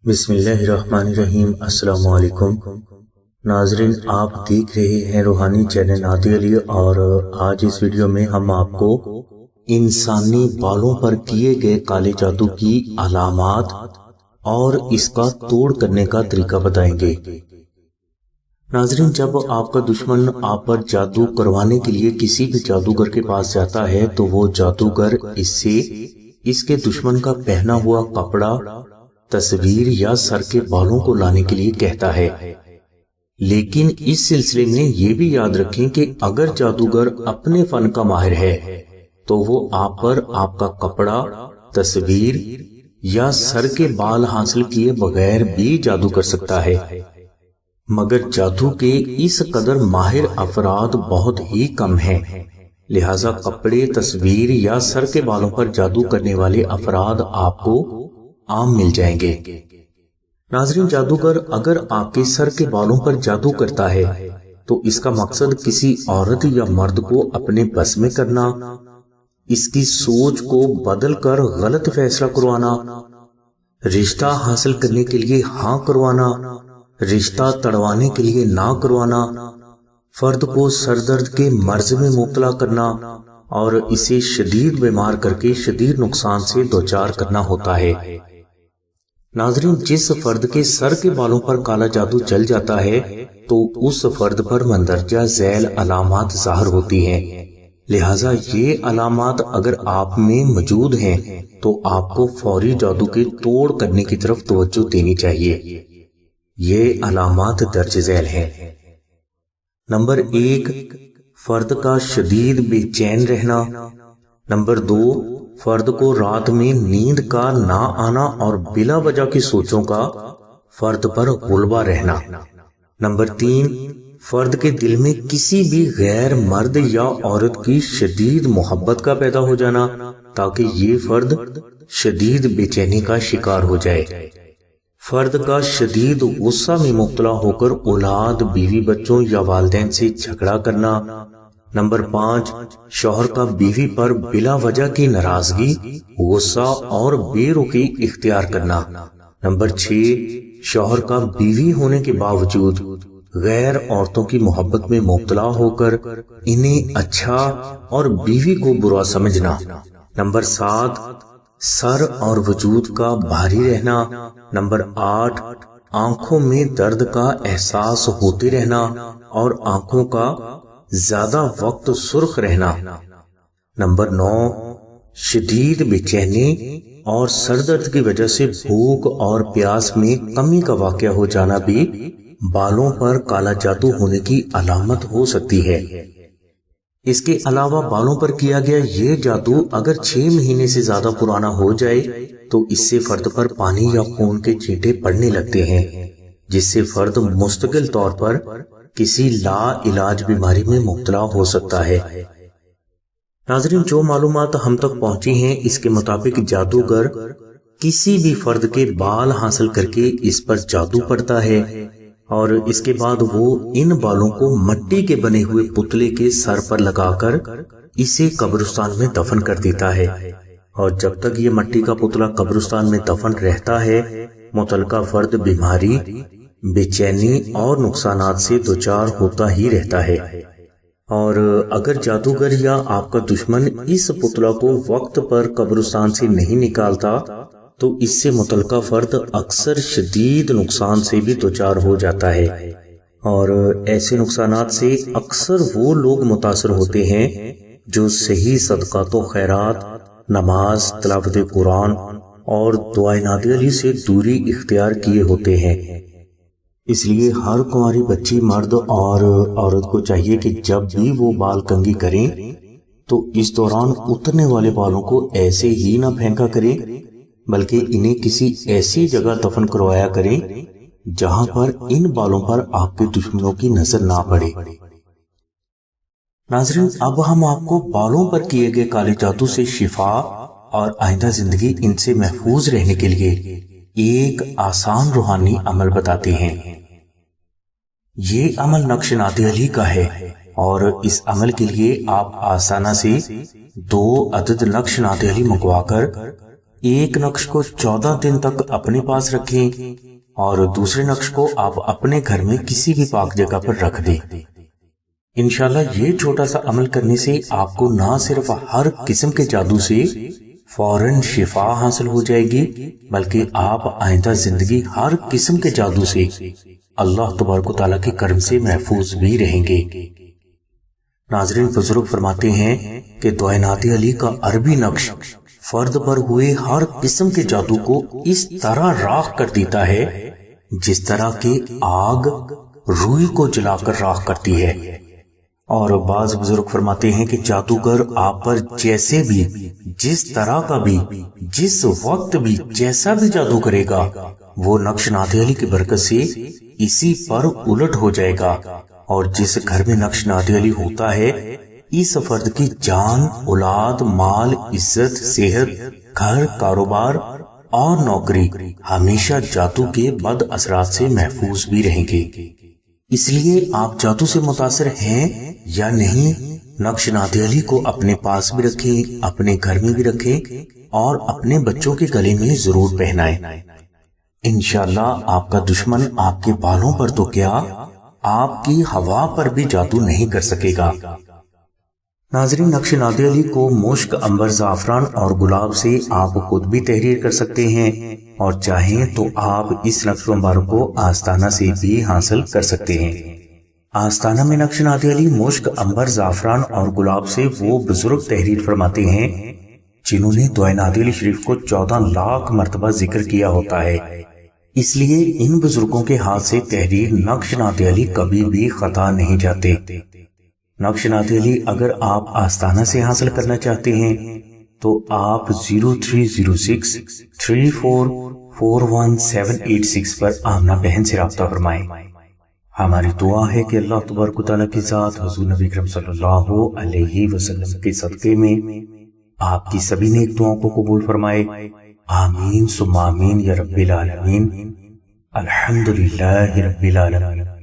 بسم اللہ الرحمن الرحیم۔ السلام علیکم ناظرین، آپ دیکھ رہے ہیں روحانی چینل نادی علی، اور آج اس ویڈیو میں ہم آپ کو انسانی بالوں پر کیے گئے کالے جادو کی علامات اور اس کا توڑ کرنے کا طریقہ بتائیں گے۔ ناظرین، جب آپ کا دشمن آپ پر جادو کروانے کے لیے کسی بھی جادوگر کے پاس جاتا ہے تو وہ جادوگر اس سے اس کے دشمن کا پہنا ہوا کپڑا، تصویر یا سر کے بالوں کو لانے کے لیے کہتا ہے، لیکن اس سلسلے میں یہ بھی یاد رکھیں کہ اگر جادوگر اپنے فن کا ماہر ہے تو وہ آپ پر آپ کا کپڑا، تصویر یا سر کے بال حاصل کیے بغیر بھی جادو کر سکتا ہے، مگر جادو کے اس قدر ماہر افراد بہت ہی کم ہیں، لہذا کپڑے، تصویر یا سر کے بالوں پر جادو کرنے والے افراد آپ کو عام مل جائیں گے۔ ناظرین، جادوگر اگر آپ کے سر کے بالوں پر جادو کرتا ہے تو اس کا مقصد کسی عورت یا مرد کو اپنے بس میں کرنا، اس کی سوچ کو بدل کر غلط فیصلہ کروانا، رشتہ حاصل کرنے کے لیے ہاں کروانا، رشتہ تڑوانے کے لیے نہ کروانا، فرد کو سر درد کے مرض میں مبتلا کرنا اور اسے شدید بیمار کر کے شدید نقصان سے دوچار کرنا ہوتا ہے۔ ناظرین، جس فرد کے سر کے بالوں پر کالا جادو چل جاتا ہے تو اس فرد پر مندرجہ ذیل علامات ظاہر ہوتی ہیں، لہذا یہ علامات اگر آپ میں موجود ہیں تو آپ کو فوری جادو کے توڑ کرنے کی طرف توجہ دینی چاہیے۔ یہ علامات درج ذیل ہیں۔ نمبر 1، فرد کا شدید بے چین رہنا۔ نمبر 2، فرد کو رات میں نیند کا نہ آنا اور بلا وجہ کی سوچوں کا فرد پر غلبہ رہنا۔ نمبر 3، فرد کے دل میں کسی بھی غیر مرد یا عورت کی شدید محبت کا پیدا ہو جانا تاکہ یہ فرد شدید بے چینی کا شکار ہو جائے۔ فرد کا شدید غصہ میں مبتلا ہو کر اولاد، بیوی بچوں یا والدین سے جھگڑا کرنا۔ نمبر 5، شوہر کا بیوی پر بلا وجہ کی ناراضگی، غصہ اور بے رخی اختیار کرنا۔ نمبر 6، شوہر کا بیوی ہونے کے باوجود غیر عورتوں کی محبت میں مبتلا ہو کر انہیں اچھا اور بیوی کو برا سمجھنا۔ نمبر 7، سر اور وجود کا بھاری رہنا۔ نمبر 8، آنکھوں میں درد کا احساس ہوتے رہنا اور آنکھوں کا زیادہ وقت سرخ رہنا۔ نمبر 9، شدید بے چینی اور سر درد کی وجہ سے بھوک اور پیاس میں کمی کا واقعہ ہو جانا بھی بالوں پر کالا جادو ہونے کی علامت ہو سکتی ہے۔ اس کے علاوہ بالوں پر کیا گیا یہ جادو اگر 6 مہینے سے زیادہ پرانا ہو جائے تو اس سے فرد پر پانی یا خون کے چھینٹے پڑنے لگتے ہیں، جس سے فرد مستقل طور پر کسی لا علاج بیماری میں مبتلا ہو سکتا ہے۔ ناظرین، جو معلومات ہم تک پہنچی ہیں اس کے مطابق جادوگر کسی بھی فرد کے بال حاصل کر کے اس پر جادو کرتا ہے اور اس کے بعد وہ ان بالوں کو مٹی کے بنے ہوئے پتلے کے سر پر لگا کر اسے قبرستان میں دفن کر دیتا ہے، اور جب تک یہ مٹی کا پتلا قبرستان میں دفن رہتا ہے متعلقہ فرد بیماری، بے چینی اور نقصانات سے دوچار ہوتا ہی رہتا ہے، اور اگر جادوگر یا آپ کا دشمن اس پتلا کو وقت پر قبرستان سے نہیں نکالتا تو اس سے متعلقہ فرد اکثر شدید نقصان سے بھی دوچار ہو جاتا ہے، اور ایسے نقصانات سے اکثر وہ لوگ متاثر ہوتے ہیں جو صحیح صدقات و خیرات، نماز، تلاوت قرآن اور دعائے نادی علی سے دوری اختیار کیے ہوتے ہیں۔ اس لیے ہر کنواری بچی، مرد اور عورت کو چاہیے کہ جب بھی وہ بال کنگھی کریں تو اس دوران اترنے والے بالوں کو ایسے ہی نہ پھینکا کریں بلکہ انہیں کسی ایسی جگہ دفن کروایا کریں جہاں پر ان بالوں پر آپ کے دشمنوں کی نظر نہ پڑے۔ ناظرین، اب ہم آپ کو بالوں پر کیے گئے کالے جادو سے شفا اور آئندہ زندگی ان سے محفوظ رہنے کے لیے ایک آسان روحانی عمل بتاتے ہیں۔ یہ عمل نقش نادی علی کا ہے اور اس عمل کے لیے آپ آسانہ سے 2 عدد نقش نادی علی منگوا کر ایک نقش کو 14 دن تک اپنے پاس رکھیں اور دوسرے نقش کو آپ اپنے گھر میں کسی بھی پاک جگہ پر رکھ دیں۔ انشاءاللہ یہ چھوٹا سا عمل کرنے سے آپ کو نہ صرف ہر قسم کے جادو سے فوراً شفا حاصل ہو جائے گی، بلکہ آپ آئندہ زندگی ہر قسم کے جادو سے اللہ تبارک و تعالیٰ کے کرم سے محفوظ بھی رہیں گے۔ ناظرین، بزرگ فرماتے ہیں کہ دعائے نعت علی کا عربی نقش فرد پر ہوئے ہر قسم کے جادو کو اس طرح راکھ کر دیتا ہے جس طرح کہ آگ روئی کو جلا کر راکھ کرتی ہے۔ اور بعض بزرگ فرماتے ہیں کہ جادوگر آپ پر جیسے بھی، جس طرح کا بھی، جس وقت بھی، جیسا بھی جادو کرے گا، وہ نقش نعت علی کی برکت سے اسی پر الٹ ہو جائے گا۔ اور جس گھر میں نقش نعت علی ہوتا ہے، اس فرد کی جان، اولاد، مال، عزت، صحت، گھر، کاروبار اور نوکری ہمیشہ جادو کے بد اثرات سے محفوظ بھی رہیں گے۔ اس لیے آپ جادو سے متاثر ہیں یا نہیں، نقش نعت علی کو اپنے پاس بھی رکھیں، اپنے گھر میں بھی رکھیں اور اپنے بچوں کے گلے میں ضرور پہنائیں۔ انشاءاللہ آپ کا دشمن آپ کے بالوں پر تو کیا، آپ کی ہوا پر بھی جادو نہیں کر سکے گا۔ ناظرین، نقش نعت علی کو مشک، عنبر، زعفران اور گلاب سے آپ خود بھی تحریر کر سکتے ہیں، اور چاہیں تو آپ اس نقش مبارک کو آستانہ سے بھی حاصل کر سکتے ہیں۔ آستانہ میں نقش نعت علی مشک، عنبر، زعفران اور گلاب سے وہ بزرگ تحریر فرماتے ہیں جنہوں نے دعائے نعت علی شریف کو 14 لاکھ مرتبہ ذکر کیا ہوتا ہے۔ اس لیے ان بزرگوں کے ہاتھ سے تحریر نقش نعت علی کبھی بھی خطا نہیں جاتے۔ نقش نعت علی اگر آپ آستانہ سے حاصل کرنا چاہتے ہیں تو آپ 030634418786 پر آمنہ بہن سے رابطہ فرمائیں۔ ہماری دعا ہے کہ اللہ تبارک و تعالیٰ کی ذات حضور نبی اکرم صلی اللہ علیہ وسلم کے صدقے میں آپ کی سبھی نیک دعاؤں کو قبول فرمائے۔ آمین ثم آمین یا رب العالمین۔ الحمدللہ رب العالمین۔